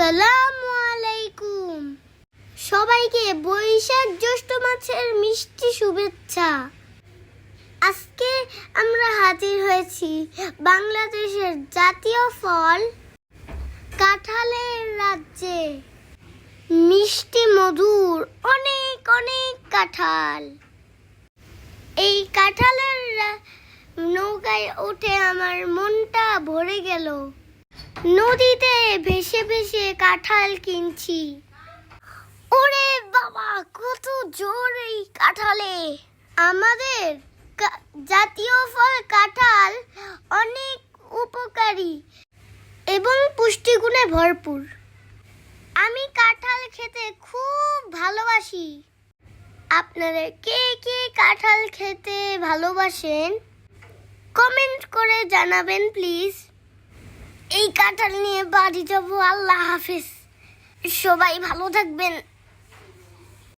আসসালামু আলাইকুম। সবাইকে বৈশাখ জ্যৈষ্ঠ মাসের মিষ্টি শুভেচ্ছা। আজকে আমরা হাজির হয়েছি বাংলাদেশের জাতীয় ফল কাঁঠালের রাজ্যে। মিষ্টি মধুর অনেক অনেক কাঁঠাল। এই কাঁঠালের নৌকায় উঠে আমার মনটা ভরে গেল। নদীতে ভেসে ভেসে কাঁঠাল কিনছি। ওরে বাবা, কত জোর এই কাঁঠালে! আমাদের জাতীয় ফল কাঁঠাল অনেক উপকারী এবং পুষ্টিগুণে ভরপুর। আমি কাঁঠাল খেতে খুব ভালোবাসি। আপনারা কে কে কাঁঠাল খেতে ভালোবাসেন কমেন্ট করে জানাবেন প্লিজ। এই কাঁঠাল নিয়ে বাড়ি যাব। আল্লাহ হাফেজ। সবাই ভালো থাকবেন।